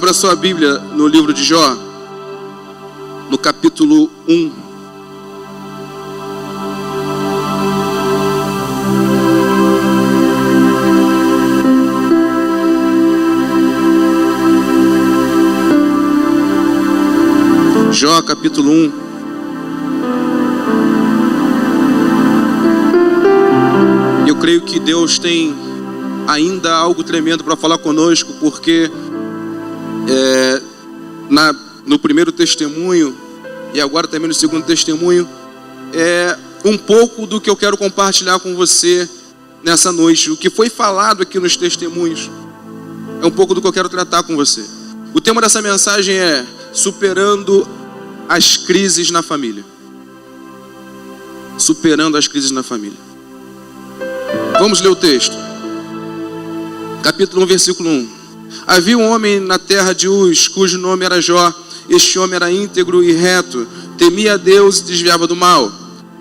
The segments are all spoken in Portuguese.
Abra sua Bíblia no livro de Jó, no capítulo 1. Jó, capítulo 1. Eu creio que Deus tem ainda algo tremendo para falar conosco, porque no primeiro testemunho e agora também no segundo testemunho é um pouco do que eu quero compartilhar com você nessa noite. O que foi falado aqui nos testemunhos é um pouco do que eu quero tratar com você. O tema dessa mensagem é superando as crises na família. Superando as crises na família. Vamos ler o texto. Capítulo 1, versículo 1. Havia um homem na terra de Uz, cujo nome era Jó. Este homem era íntegro e reto, temia a Deus e desviava do mal.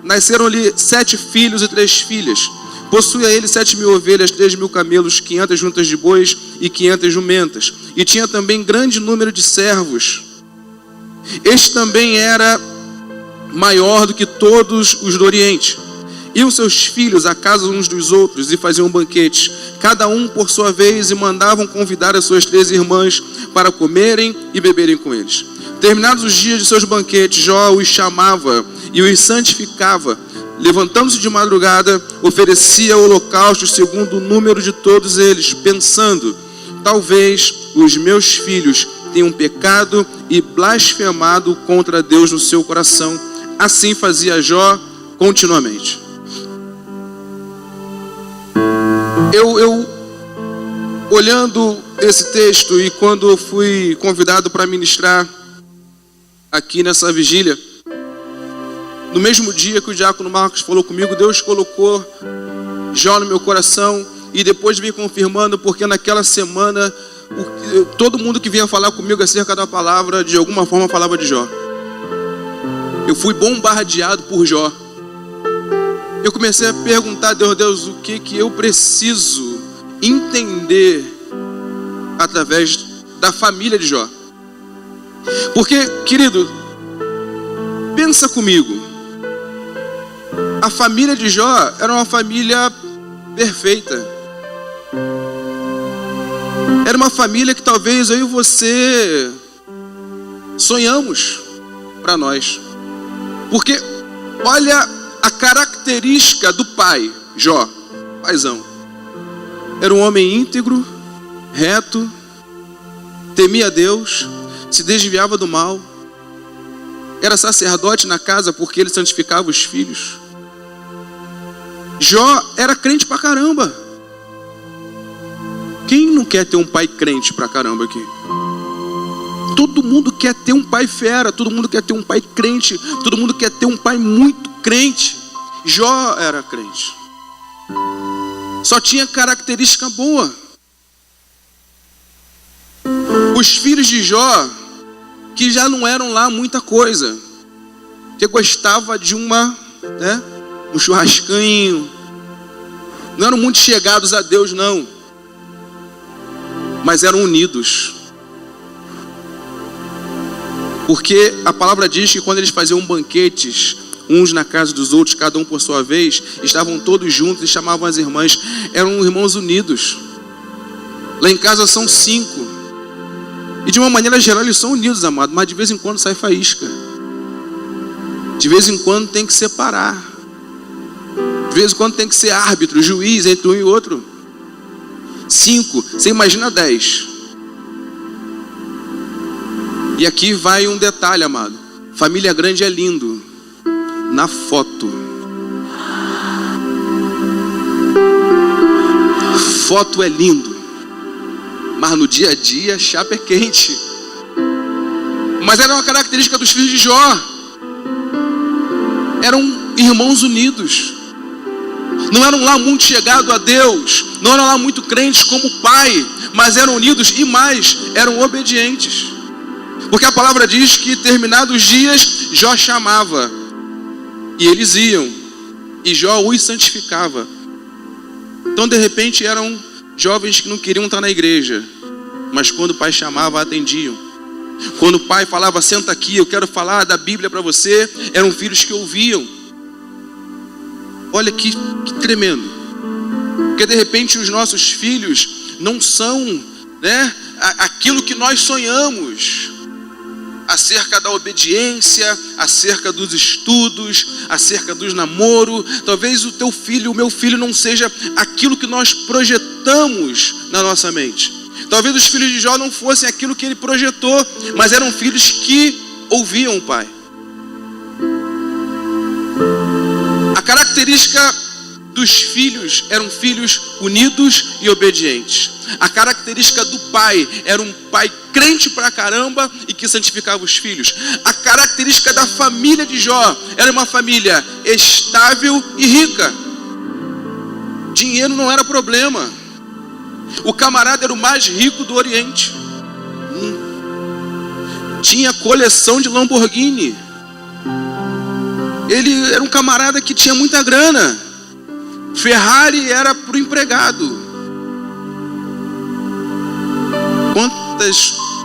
Nasceram-lhe 7 filhos e 3 filhas. Possuía ele 7.000 ovelhas, 3.000 camelos, 500 juntas de bois e 500 jumentas. E tinha também grande número de servos. Este também era maior do que todos os do Oriente. Iam seus filhos à casa uns dos outros e faziam banquetes, cada um por sua vez, e mandavam convidar as suas 3 irmãs para comerem e beberem com eles. Terminados os dias de seus banquetes, Jó os chamava e os santificava. Levantando-se de madrugada, oferecia holocaustos segundo o número de todos eles, pensando: talvez os meus filhos tenham pecado e blasfemado contra Deus no seu coração. Assim fazia Jó continuamente. Eu olhando esse texto, e quando eu fui convidado para ministrar aqui nessa vigília, no mesmo dia que o diácono Marcos falou comigo, Deus colocou Jó no meu coração, e depois vem confirmando, porque naquela semana todo mundo que vinha falar comigo acerca da palavra, de alguma forma falava de Jó. Eu fui bombardeado por Jó. Eu comecei a perguntar a Deus, o que eu preciso entender através da família de Jó. Porque, querido, pensa comigo. A família de Jó era uma família perfeita. Era uma família que talvez eu e você sonhamos para nós. Porque, olha a característica do pai, Jó, paizão. Era um homem íntegro, reto, temia a Deus, se desviava do mal. Era sacerdote na casa porque ele santificava os filhos. Jó era crente pra caramba. Quem não quer ter um pai crente pra caramba aqui? Todo mundo quer ter um pai fera, todo mundo quer ter um pai crente, todo mundo quer ter um pai muito crente. Jó era crente. Só tinha característica boa. Os filhos de Jó, que já não eram lá muita coisa, que gostava de um churrasquinho, não eram muito chegados a Deus não, mas eram unidos. Porque a palavra diz que quando eles faziam banquetes, uns na casa dos outros, cada um por sua vez, estavam todos juntos e chamavam as irmãs. Eram irmãos unidos. Lá em casa são 5. E de uma maneira geral eles são unidos, amado. Mas de vez em quando sai faísca. De vez em quando tem que separar. De vez em quando tem que ser árbitro, juiz entre um e outro. 5, você imagina 10. E aqui vai um detalhe, amado. Família grande é lindo na foto. Foto é lindo, mas no dia a dia a chapa é quente. Mas era uma característica dos filhos de Jó. Eram irmãos unidos. Não eram lá muito chegados a Deus, não eram lá muito crentes como pai, mas eram unidos e mais, eram obedientes. Porque a palavra diz que terminados os dias, Jó chamava, e eles iam, e Jó os santificava. Então de repente eram jovens que não queriam estar na igreja, mas quando o pai chamava, atendiam. Quando o pai falava, senta aqui, eu quero falar da Bíblia para você, eram filhos que ouviam. Olha que tremendo. Porque de repente os nossos filhos não são, aquilo que nós sonhamos acerca da obediência, acerca dos estudos, acerca dos namoros. Talvez o teu filho, o meu filho, não seja aquilo que nós projetamos na nossa mente. Talvez os filhos de Jó não fossem aquilo que ele projetou, mas eram filhos que ouviam o pai. A característica dos filhos eram filhos unidos e obedientes. A característica do pai era um pai crente pra caramba e que santificava os filhos. A característica da família de Jó era uma família estável e rica. Dinheiro não era problema. O camarada era o mais rico do Oriente. Tinha coleção de Lamborghini. Ele era um camarada que tinha muita grana. Ferrari era para o empregado.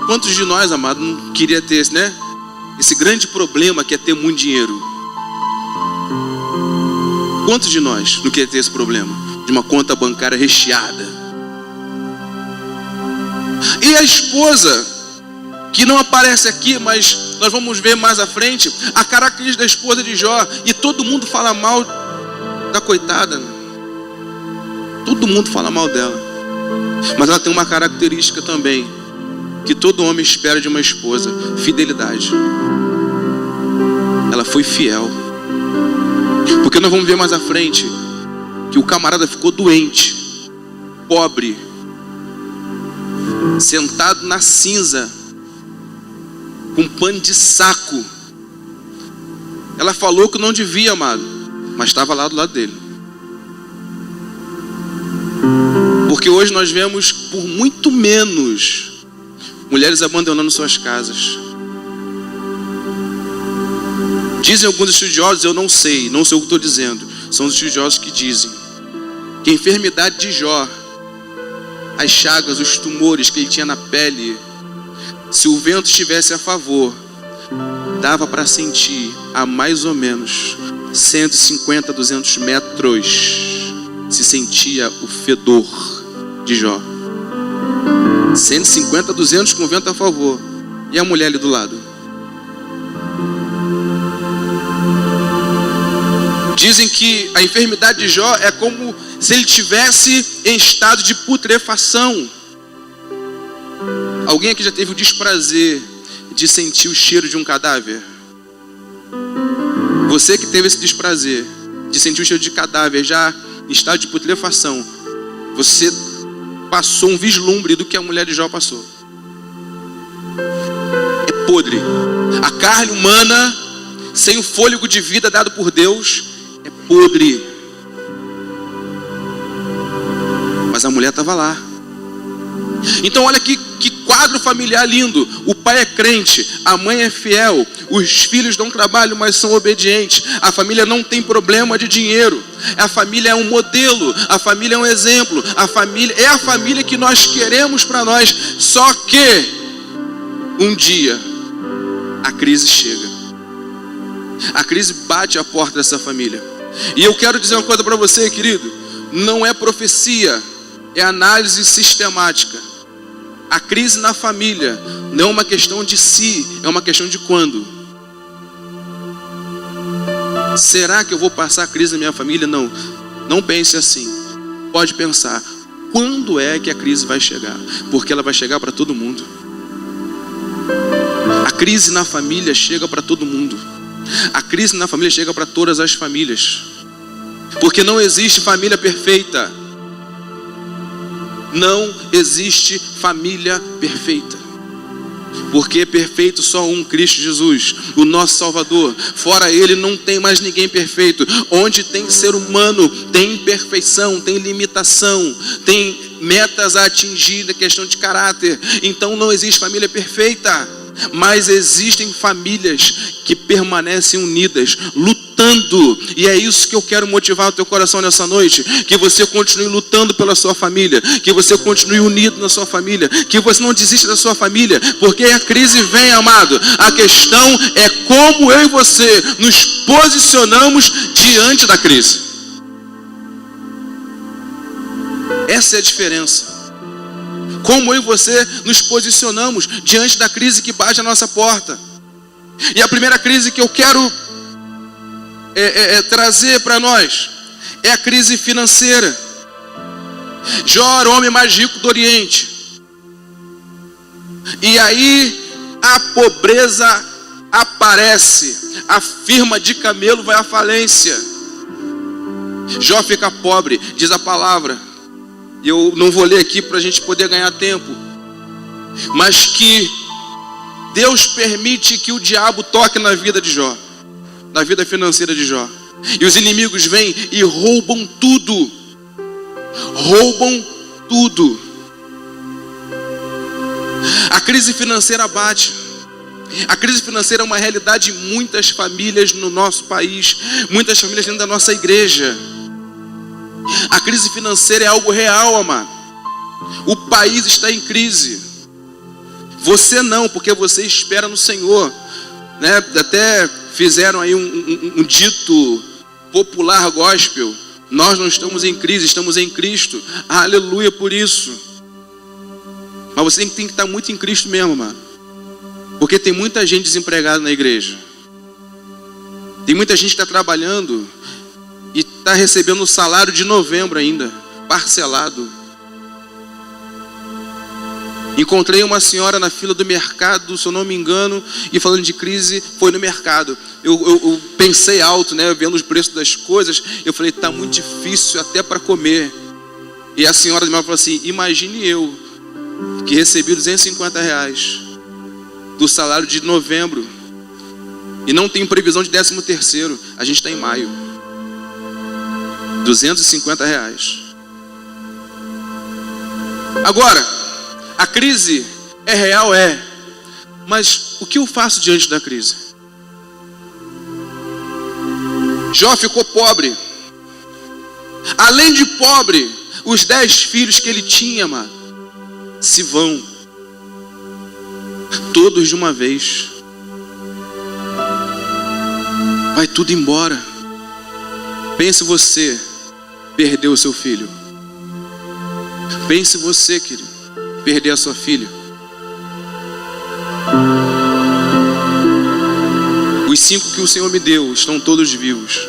Quantos de nós, amado, não queria ter esse grande problema que é ter muito dinheiro? Quantos de nós não queria ter esse problema? De uma conta bancária recheada. E a esposa, que não aparece aqui, mas nós vamos ver mais à frente, a característica da esposa de Jó, e todo mundo fala mal da coitada. Todo mundo fala mal dela. Mas ela tem uma característica também, que todo homem espera de uma esposa: fidelidade. Ela foi fiel. Porque nós vamos ver mais à frente que o camarada ficou doente, pobre, sentado na cinza, com pano de saco. Ela falou que não devia, amado, mas estava lá do lado dele. Porque hoje nós vemos por muito menos mulheres abandonando suas casas. Dizem alguns estudiosos, eu não sei o que estou dizendo, são os estudiosos que dizem que a enfermidade de Jó, as chagas, os tumores que ele tinha na pele, se o vento estivesse a favor, dava para sentir a mais ou menos 150, 200 metros, se sentia o fedor de Jó. 150, 200 com vento a favor. E a mulher ali do lado? Dizem que a enfermidade de Jó é como se ele tivesse em estado de putrefação. Alguém aqui já teve o desprazer de sentir o cheiro de um cadáver? Você que teve esse desprazer de sentir o cheiro de cadáver já em estado de putrefação, você passou um vislumbre do que a mulher de Jó passou. É podre. A carne humana, sem o fôlego de vida dado por Deus, é podre. Mas a mulher estava lá. Então olha que quadro familiar lindo. O pai é crente, a mãe é fiel, os filhos dão trabalho, mas são obedientes. A família não tem problema de dinheiro. A família é um modelo, a família é um exemplo. A família é a família que nós queremos para nós. Só que um dia a crise chega. A crise bate à porta dessa família. E eu quero dizer uma coisa para você, querido. Não é profecia, é análise sistemática. A crise na família não é uma questão de se, é uma questão de quando. Será que eu vou passar a crise na minha família? Não, não pense assim. Pode pensar, quando é que a crise vai chegar? Porque ela vai chegar para todo mundo. A crise na família chega para todo mundo. A crise na família chega para todas as famílias. Porque não existe família perfeita. Não existe família perfeita. Porque é perfeito só um, Cristo Jesus, o nosso Salvador. Fora Ele não tem mais ninguém perfeito. Onde tem ser humano, tem imperfeição, tem limitação, tem metas a atingir na questão de caráter. Então não existe família perfeita. Mas existem famílias que permanecem unidas, lutando. E é isso que eu quero motivar o teu coração nessa noite. Que você continue lutando pela sua família. Que você continue unido na sua família. Que você não desista da sua família. Porque a crise vem, amado. A questão é como eu e você nos posicionamos diante da crise. Essa é a diferença. Como eu e você nos posicionamos diante da crise que bate à nossa porta. E a primeira crise que eu quero trazer para nós é a crise financeira. Jó era o homem mais rico do Oriente. E aí a pobreza aparece. A firma de camelo vai à falência. Jó fica pobre, diz a palavra. E eu não vou ler aqui para a gente poder ganhar tempo. Mas que Deus permite que o diabo toque na vida de Jó. Na vida financeira de Jó. E os inimigos vêm e roubam tudo. Roubam tudo. A crise financeira bate. A crise financeira é uma realidade em muitas famílias no nosso país. Muitas famílias dentro da nossa igreja. A crise financeira é algo real, amado. O país está em crise. Você não, porque você espera no Senhor, né? Até fizeram aí um dito popular gospel. Nós não estamos em crise, estamos em Cristo. Aleluia por isso. Mas você tem que estar muito em Cristo mesmo, mano. Porque tem muita gente desempregada na igreja. Tem muita gente que está trabalhando e está recebendo o salário de novembro ainda, parcelado. Encontrei uma senhora na fila do mercado, se eu não me engano, e falando de crise, foi no mercado. Eu pensei alto, né, vendo os preços das coisas. Eu falei, está muito difícil até para comer. E a senhora de mal falou assim, imagine eu, que recebi R$250 do salário de novembro, e não tenho previsão de 13º, a gente está em maio. R$250. Agora, a crise é real, mas o que eu faço diante da crise? Jó ficou pobre. Além de pobre, os 10 filhos que ele tinha, mano, se vão. Todos de uma vez. Vai tudo embora. Pense você perder o seu filho. Pense você, querido, perder a sua filha. Os 5 que o Senhor me deu estão todos vivos.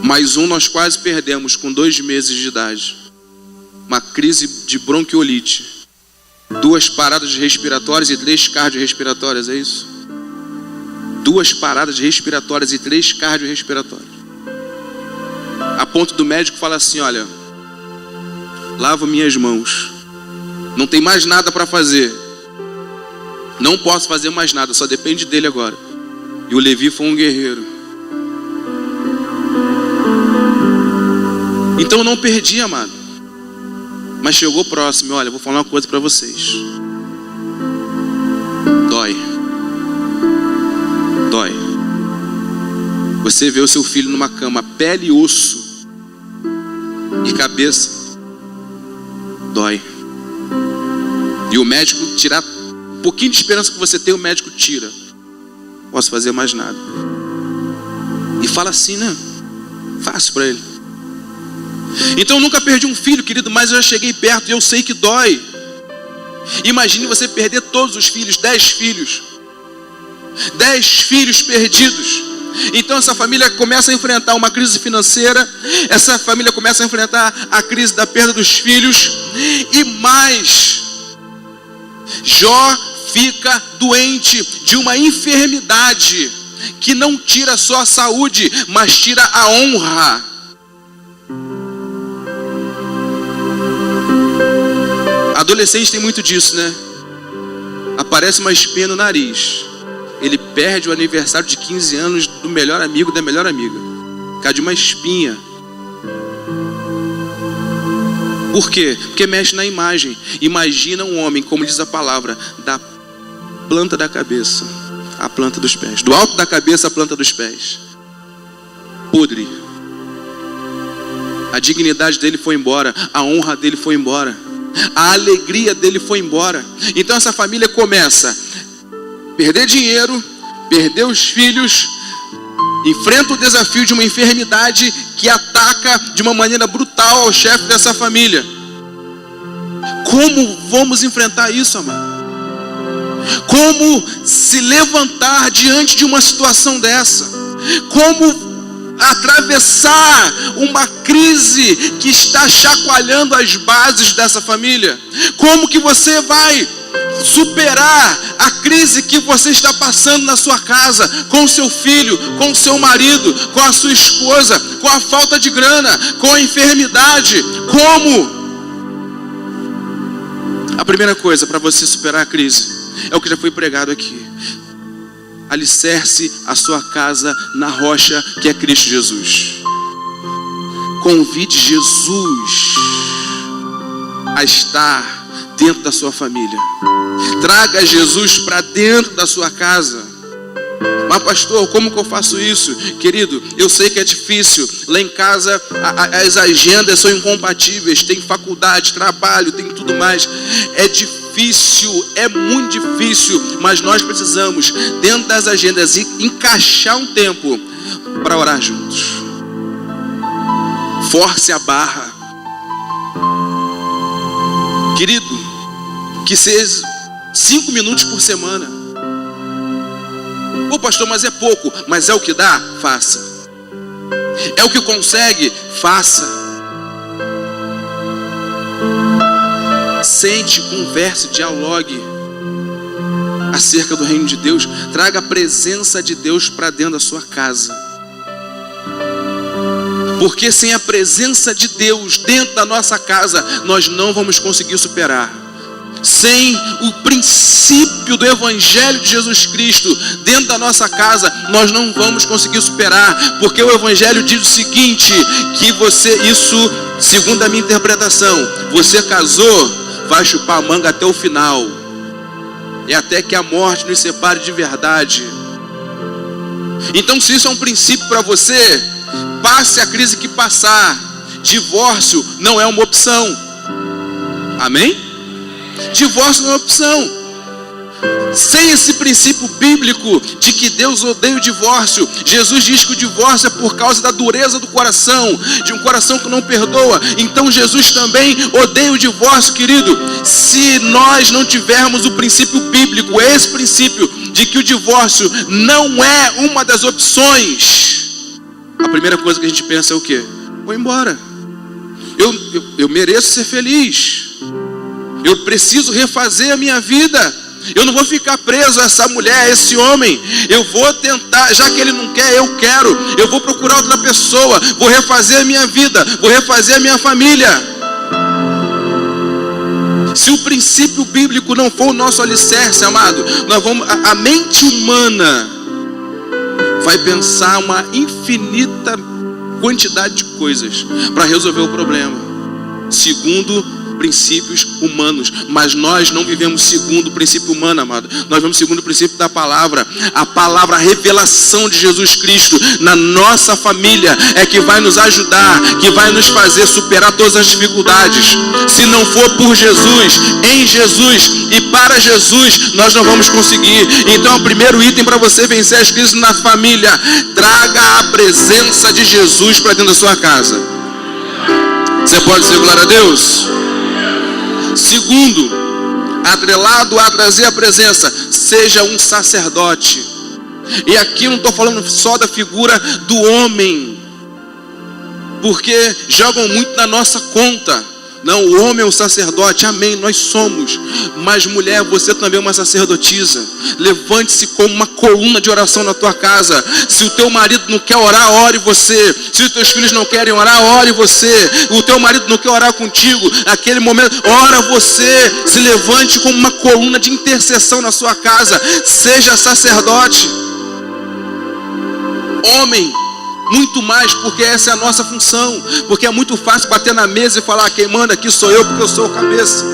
Mais um nós quase perdemos com 2 meses de idade. Uma crise de bronquiolite. 2 paradas respiratórias e 3 cardiorrespiratórias, é isso? 2 paradas respiratórias e 3 cardiorrespiratórias. A ponto do médico falar assim, olha, lavo minhas mãos. Não tem mais nada para fazer. Não posso fazer mais nada, só depende dele agora. E o Levi foi um guerreiro. Então eu não perdi, amado. Mas chegou próximo, olha, vou falar uma coisa para vocês. Dói. Dói. Você vê o seu filho numa cama, pele e osso e cabeça. Dói. E o médico tirar um pouquinho de esperança que você tem, o médico tira. Não posso fazer mais nada. E fala assim, né? Fácil para ele. Então eu nunca perdi um filho, querido, mas eu já cheguei perto e eu sei que dói. Imagine você perder todos os filhos, 10 filhos. 10 filhos perdidos. Então essa família começa a enfrentar uma crise financeira. Essa família começa a enfrentar a crise da perda dos filhos. E mais, Jó fica doente de uma enfermidade que não tira só a saúde, mas tira a honra. Adolescente tem muito disso, né? Aparece uma espinha no nariz. Ele perde o aniversário de 15 anos do melhor amigo da melhor amiga. Por causa de uma espinha. Por quê? Porque mexe na imagem. Imagina um homem, como diz a palavra, da planta da cabeça à planta dos pés. Do alto da cabeça à planta dos pés. Podre. A dignidade dele foi embora. A honra dele foi embora. A alegria dele foi embora. Então essa família começa a perder dinheiro, perder os filhos, enfrenta o desafio de uma enfermidade que ataca de uma maneira brutal ao chefe dessa família. Como vamos enfrentar isso, amado? Como se levantar diante de uma situação dessa? Como atravessar uma crise que está chacoalhando as bases dessa família? Como que você vai superar a crise que você está passando na sua casa, com o seu filho, com o seu marido, com a sua esposa, com a falta de grana, com a enfermidade? Como? A primeira coisa para você superar a crise é o que já foi pregado aqui. Alicerce a sua casa na rocha que é Cristo Jesus. Convide Jesus a estar dentro da sua família. Traga Jesus para dentro da sua casa. Mas pastor, como que eu faço isso? Querido, eu sei que é difícil. Lá em casa as agendas são incompatíveis. Tem faculdade, trabalho, tem tudo mais. É difícil, é muito difícil. Mas nós precisamos, dentro das agendas, encaixar um tempo para orar juntos. Force a barra. Querido, que seja 5 minutos por semana. Pô, pastor, mas é pouco. Mas é o que dá? Faça. É o que consegue? Faça. Sente, converse, dialogue acerca do reino de Deus. Traga a presença de Deus para dentro da sua casa. Porque sem a presença de Deus dentro da nossa casa, nós não vamos conseguir superar. Sem o princípio do Evangelho de Jesus Cristo dentro da nossa casa, nós não vamos conseguir superar. Porque o Evangelho diz o seguinte, que você, isso, segundo a minha interpretação, você casou, vai chupar a manga até o final. E até que a morte nos separe de verdade. Então, se isso é um princípio para você, passe a crise que passar. Divórcio não é uma opção. Amém? Divórcio não é opção. Sem esse princípio bíblico de que Deus odeia o divórcio, Jesus diz que o divórcio é por causa da dureza do coração, de um coração que não perdoa. Então Jesus também odeia o divórcio, querido. Se nós não tivermos o princípio bíblico, esse princípio de que o divórcio não é uma das opções, a primeira coisa que a gente pensa é o quê? Vou embora. Eu mereço ser feliz. Eu preciso refazer a minha vida. Eu não vou ficar preso a essa mulher, a esse homem. Eu vou tentar, já que ele não quer, eu quero. Eu vou procurar outra pessoa. Vou refazer a minha vida. Vou refazer a minha família. Se o princípio bíblico não for o nosso alicerce, amado, a mente humana vai pensar uma infinita quantidade de coisas para resolver o problema, segundo princípios humanos. Mas nós não vivemos segundo o princípio humano, amado. Nós vivemos segundo o princípio da palavra. A palavra, a revelação de Jesus Cristo na nossa família é que vai nos ajudar, que vai nos fazer superar todas as dificuldades. Se não for por Jesus, em Jesus e para Jesus, nós não vamos conseguir. Então, o primeiro item para você vencer as crises na família: traga a presença de Jesus para dentro da sua casa. Você pode dizer glória a Deus? Segundo, atrelado a trazer a presença, seja um sacerdote. E aqui eu não estou falando só da figura do homem, porque jogam muito na nossa conta. Não, o homem é um sacerdote, amém, nós somos. Mas mulher, você também é uma sacerdotisa. Levante-se como uma coluna de oração na tua casa. Se o teu marido não quer orar, ore você. Se os teus filhos não querem orar, ore você. O teu marido não quer orar contigo, naquele momento, ora você. Se levante como uma coluna de intercessão na sua casa. Seja sacerdote. Homem, muito mais, porque essa é a nossa função. Porque é muito fácil bater na mesa e falar: quem manda aqui sou eu, porque eu sou o cabeça.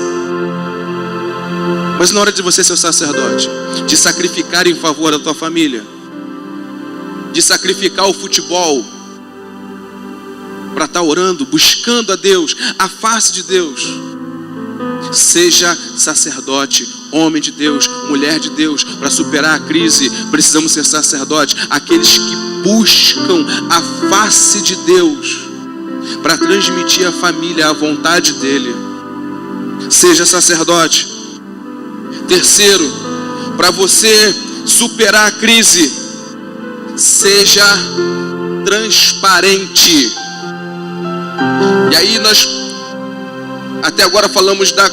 Mas na hora de você ser o sacerdote, de sacrificar em favor da tua família, de sacrificar o futebol para estar orando, buscando a Deus, a face de Deus, seja sacerdote, homem de Deus, mulher de Deus. Para superar a crise, precisamos ser sacerdotes, aqueles que buscam a face de Deus, para transmitir à família a vontade dele. Seja sacerdote. Terceiro, para você superar a crise, seja transparente. E aí nós até agora falamos da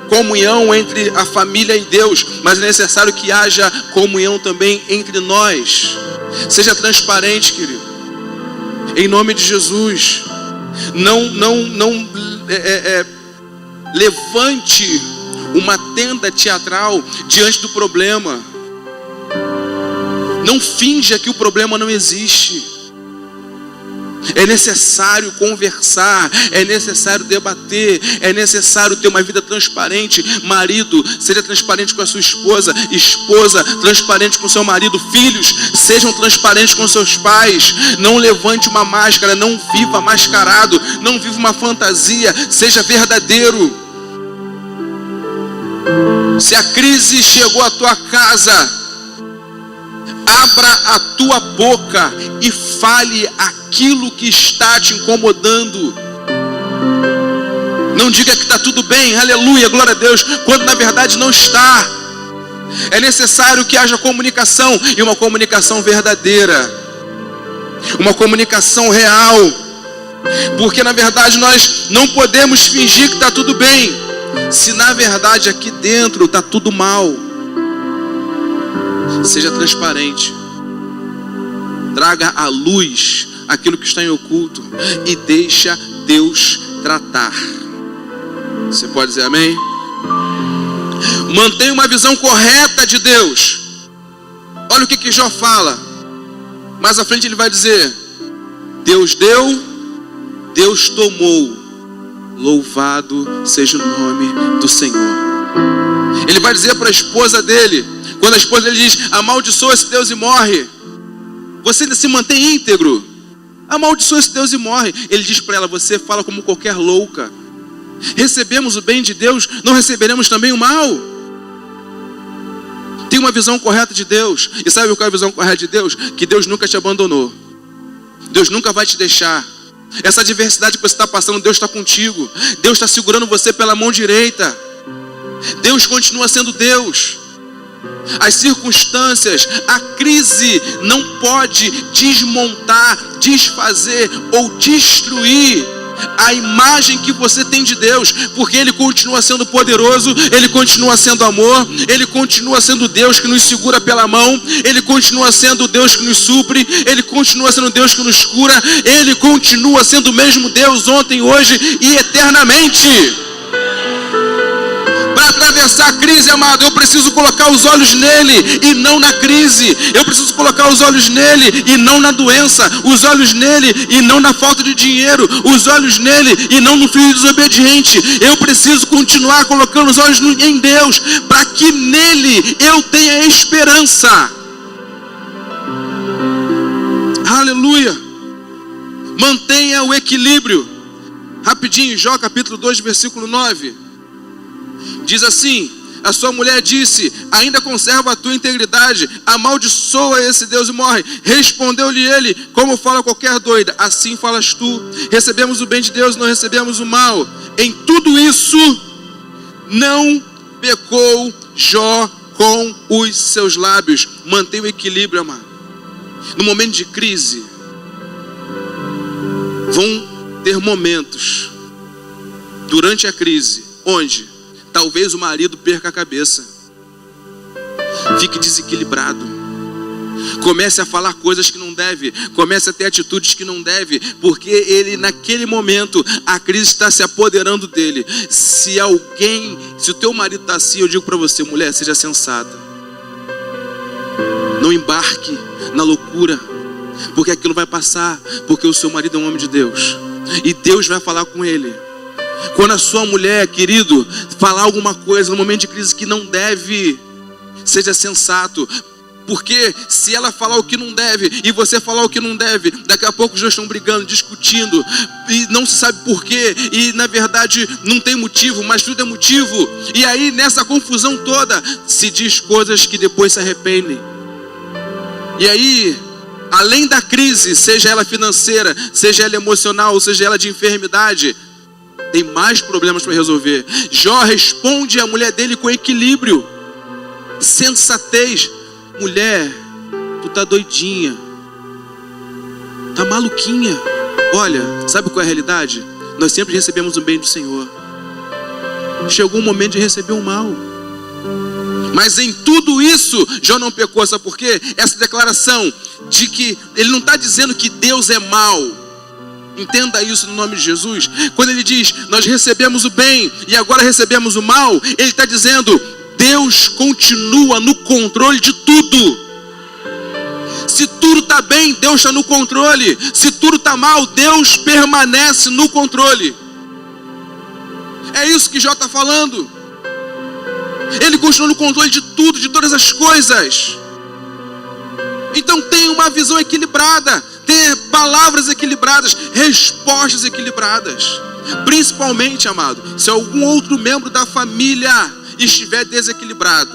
comunhão entre a família e Deus, mas é necessário que haja comunhão também entre nós. Seja transparente, querido, em nome de Jesus. Não levante uma tenda teatral diante do problema. Não finja que o problema não existe. É necessário conversar, é necessário debater, é necessário ter uma vida transparente. Marido, seja transparente com a sua esposa. Esposa, transparente com o seu marido. Filhos, sejam transparentes com seus pais. Não levante uma máscara, não viva mascarado, não viva uma fantasia, seja verdadeiro. Se a crise chegou à tua casa, abra a tua boca e fale aquilo que está te incomodando. Não diga que está tudo bem, aleluia, glória a Deus, quando na verdade não está. É necessário que haja comunicação, e uma comunicação verdadeira, uma comunicação real, porque na verdade nós não podemos fingir que está tudo bem, se na verdade aqui dentro está tudo mal. Seja transparente, traga à luz aquilo que está em oculto e deixa Deus tratar. Você pode dizer amém? Mantenha uma visão correta de Deus. Olha o que Jó fala. Mais à frente ele vai dizer: Deus deu, Deus tomou, louvado seja o nome do Senhor. Ele vai dizer para a esposa dele, quando a esposa dele diz: amaldiçoa esse Deus e morre, você se mantém íntegro. Amaldiçoa esse Deus e morre. Ele diz para ela: você fala como qualquer louca. Recebemos o bem de Deus, não receberemos também o mal? Tem uma visão correta de Deus. E sabe qual é a visão correta de Deus? Que Deus nunca te abandonou, Deus nunca vai te deixar. Essa adversidade que você está passando, Deus está contigo. Deus está segurando você pela mão direita. Deus continua sendo Deus. As circunstâncias, a crise não pode desmontar, desfazer ou destruir a imagem que você tem de Deus, porque Ele continua sendo poderoso, Ele continua sendo amor, Ele continua sendo Deus que nos segura pela mão, Ele continua sendo Deus que nos supre, Ele continua sendo Deus que nos cura, Ele continua sendo o mesmo Deus ontem, hoje e eternamente. Para atravessar a crise, amado, eu preciso colocar os olhos nele e não na crise. Eu preciso colocar os olhos nele e não na doença. Os olhos nele e não na falta de dinheiro. Os olhos nele e não no filho desobediente. Eu preciso continuar colocando os olhos em Deus, para que nele eu tenha esperança. Aleluia. Mantenha o equilíbrio. Rapidinho, Jó capítulo 2, versículo 9. Diz assim: a sua mulher disse: ainda conserva a tua integridade, amaldiçoa esse Deus e morre. Respondeu-lhe ele: como fala qualquer doida, assim falas tu. Recebemos o bem de Deus, não recebemos o mal. Em tudo isso não pecou Jó com os seus lábios. Mantém o equilíbrio, amado. No momento de crise, vão ter momentos durante a crise onde talvez o marido perca a cabeça, fique desequilibrado, comece a falar coisas que não deve, comece a ter atitudes que não deve, porque ele, naquele momento, a crise está se apoderando dele. Se o teu marido está assim, eu digo para você, mulher, seja sensata, não embarque na loucura, porque aquilo vai passar, porque o seu marido é um homem de Deus, e Deus vai falar com ele. Quando a sua mulher, querido, falar alguma coisa no momento de crise que não deve, seja sensato. Porque se ela falar o que não deve e você falar o que não deve, daqui a pouco os dois estão brigando, discutindo, e não se sabe por quê, e na verdade não tem motivo, mas tudo é motivo. E aí nessa confusão toda se diz coisas que depois se arrependem. E aí, além da crise, seja ela financeira, seja ela emocional, seja ela de enfermidade, tem mais problemas para resolver. Jó responde à mulher dele com equilíbrio, sensatez. Mulher, tu tá doidinha, tá maluquinha. Olha, sabe qual é a realidade? Nós sempre recebemos o bem do Senhor. Chegou o momento de receber o mal. Mas em tudo isso, Jó não pecou. Sabe por quê? Essa declaração de que ele não está dizendo que Deus é mau. Entenda isso no nome de Jesus. Quando ele diz, nós recebemos o bem e agora recebemos o mal, ele está dizendo, Deus continua no controle de tudo. Se tudo está bem, Deus está no controle. Se tudo está mal, Deus permanece no controle. É isso que Jó está falando. Ele continua no controle de tudo, de todas as coisas. Então tenha uma visão equilibrada, tenha palavras equilibradas, respostas equilibradas. Principalmente, amado, se algum outro membro da família estiver desequilibrado,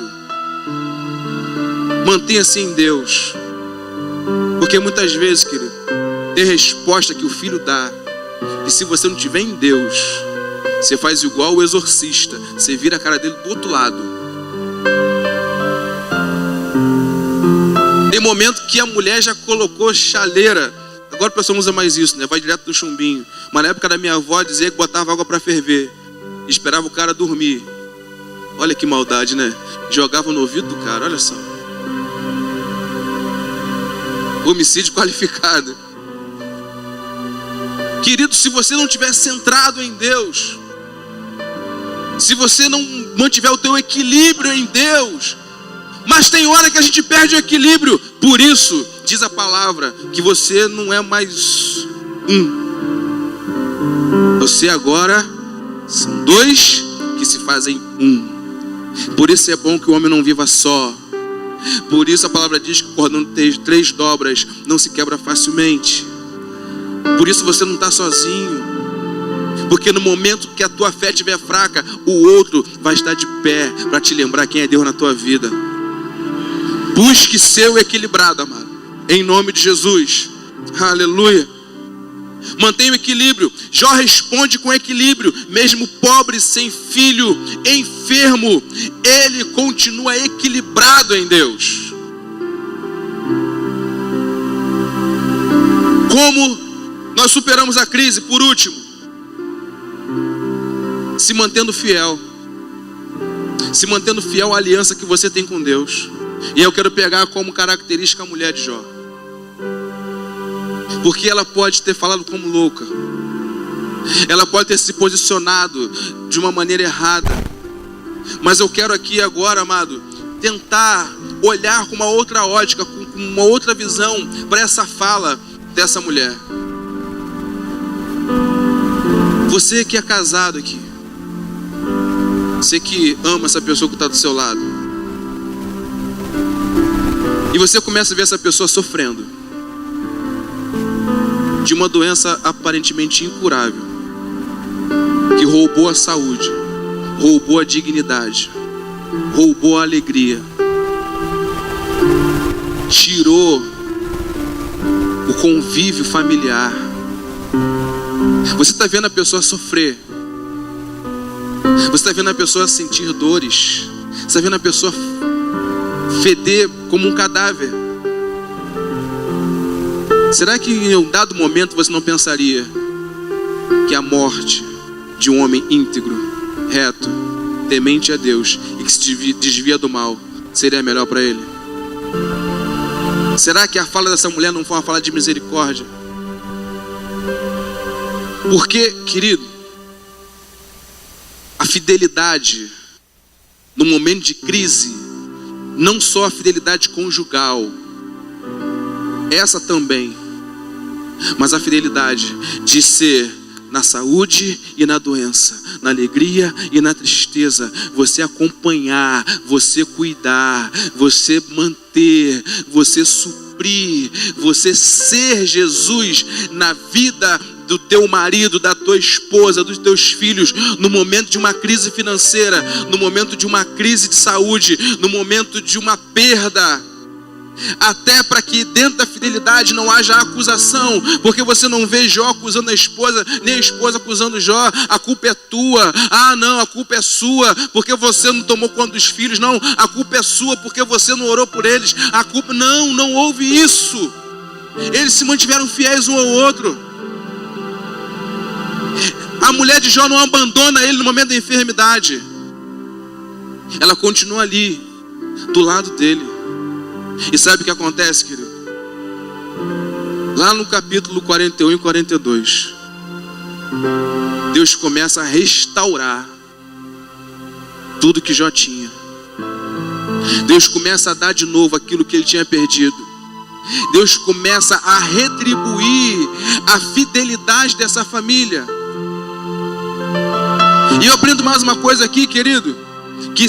mantenha-se em Deus. Porque muitas vezes, querido, tem resposta que o filho dá, e se você não estiver em Deus, você faz igual o exorcista, você vira a cara dele do outro lado. Tem momento que a mulher já colocou chaleira. Agora o pessoal não usa mais isso, né? Vai direto do chumbinho. Mas na época da minha avó dizia que botava água para ferver, esperava o cara dormir. Olha que maldade, né? Jogava no ouvido do cara, olha só. Homicídio qualificado. Querido, se você não estiver centrado em Deus, se você não mantiver o teu equilíbrio em Deus, mas tem hora que a gente perde o equilíbrio. Por isso, diz a palavra, que você não é mais um. Você agora são dois que se fazem um. Por isso é bom que o homem não viva só. Por isso a palavra diz que o cordão tem 3 dobras, não se quebra facilmente. Por isso você não está sozinho. Porque no momento que a tua fé estiver fraca, o outro vai estar de pé para te lembrar quem é Deus na tua vida. Busque ser equilibrado, amado, em nome de Jesus. Aleluia. Mantenha o equilíbrio. Jó responde com equilíbrio. Mesmo pobre, sem filho, enfermo, ele continua equilibrado em Deus. Como nós superamos a crise? Por último, se mantendo fiel. Se mantendo fiel à aliança que você tem com Deus. E eu quero pegar como característica a mulher de Jó. Porque ela pode ter falado como louca. Ela pode ter se posicionado de uma maneira errada. Mas eu quero aqui agora, amado, tentar olhar com uma outra ótica, com uma outra visão para essa fala dessa mulher. Você que é casado aqui, você que ama essa pessoa que está do seu lado, e você começa a ver essa pessoa sofrendo de uma doença aparentemente incurável, que roubou a saúde, roubou a dignidade, roubou a alegria, tirou o convívio familiar. Você está vendo a pessoa sofrer, você está vendo a pessoa sentir dores, você está vendo a pessoa feder como um cadáver. Será que em um dado momento você não pensaria que a morte de um homem íntegro, reto, temente a Deus e que se desvia do mal seria melhor para ele? Será que a fala dessa mulher não foi uma fala de misericórdia? Porque, querido, a fidelidade no momento de crise, não só a fidelidade conjugal, essa também, mas a fidelidade de ser na saúde e na doença, na alegria e na tristeza, você acompanhar, você cuidar, você manter, você suprir, você ser Jesus na vida do teu marido, da tua esposa, dos teus filhos, no momento de uma crise financeira, no momento de uma crise de saúde, no momento de uma perda. Até para que dentro da fidelidade não haja acusação, porque você não vê Jó acusando a esposa, nem a esposa acusando Jó. A culpa é tua. Ah não, a culpa é sua porque você não tomou conta dos filhos. Não, a culpa é sua porque você não orou por eles. A culpa, não houve isso. Eles se mantiveram fiéis um ao outro. A mulher de Jó não abandona ele no momento da enfermidade. Ela continua ali, do lado dele. E sabe o que acontece, querido? Lá no capítulo 41 e 42, Deus começa a restaurar tudo que Jó tinha. Deus começa a dar de novo aquilo que ele tinha perdido. Deus começa a retribuir a fidelidade dessa família. E eu aprendo mais uma coisa aqui, querido, que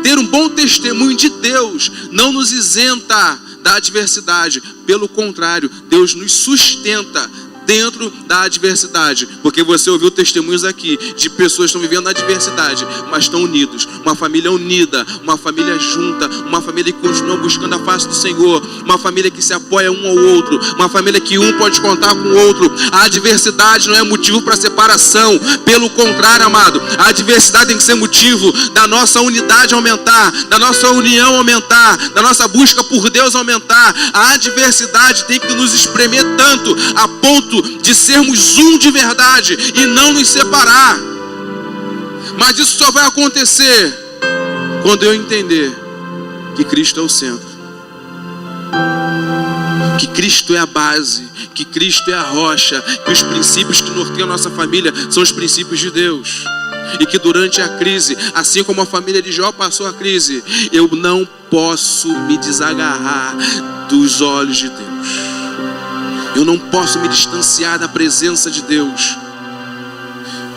ter um bom testemunho de Deus não nos isenta da adversidade. Pelo contrário, Deus nos sustenta dentro da adversidade. Porque você ouviu testemunhos aqui de pessoas que estão vivendo a adversidade, mas estão unidos. Uma família unida, uma família junta, uma família que continua buscando a face do Senhor, uma família que se apoia um ao outro, uma família que um pode contar com o outro. A adversidade não é motivo para separação. Pelo contrário, amado, a adversidade tem que ser motivo da nossa unidade aumentar, da nossa união aumentar, da nossa busca por Deus aumentar. A adversidade tem que nos espremer tanto a ponto de sermos um de verdade e não nos separar. Mas isso só vai acontecer quando eu entender que Cristo é o centro, que Cristo é a base, que Cristo é a rocha, que os princípios que norteiam a nossa família são os princípios de Deus. E que durante a crise, assim como a família de Jó passou a crise, eu não posso me desagarrar dos olhos de Deus. Eu não posso me distanciar da presença de Deus,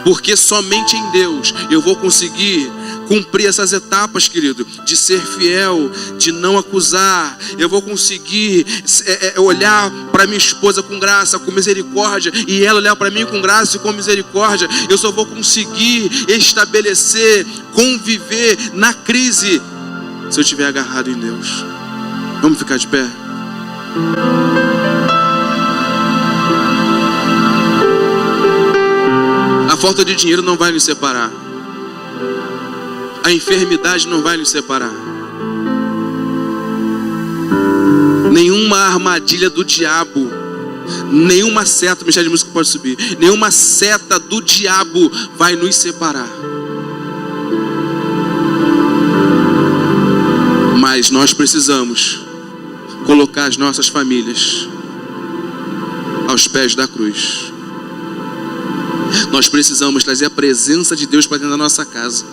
porque somente em Deus eu vou conseguir cumprir essas etapas, querido, de ser fiel, de não acusar. Eu vou conseguir olhar para minha esposa com graça, com misericórdia, e ela olhar para mim com graça e com misericórdia. Eu só vou conseguir estabelecer, conviver na crise se eu estiver agarrado em Deus. Vamos ficar de pé? A falta de dinheiro não vai nos separar. A enfermidade não vai nos separar. Nenhuma armadilha do diabo, nenhuma seta, o Ministério de Música pode subir, nenhuma seta do diabo vai nos separar. Mas nós precisamos colocar as nossas famílias aos pés da cruz. Nós precisamos trazer a presença de Deus para dentro da nossa casa.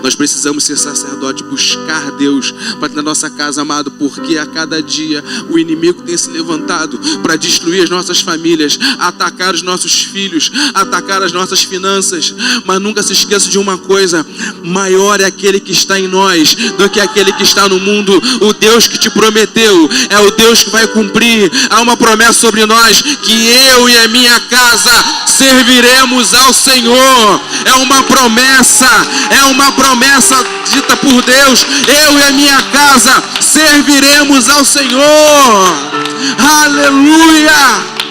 Nós precisamos ser sacerdote, buscar Deus para dentro da nossa casa, amado, porque a cada dia o inimigo tem se levantado para destruir as nossas famílias, atacar os nossos filhos, atacar as nossas finanças. Mas nunca se esqueça de uma coisa: maior é aquele que está em nós do que aquele que está no mundo. O Deus que te prometeu é o Deus que vai cumprir. Há uma promessa sobre nós, que eu e a minha casa serviremos ao Senhor. É uma promessa dita por Deus. Eu e a minha casa serviremos ao Senhor. Aleluia!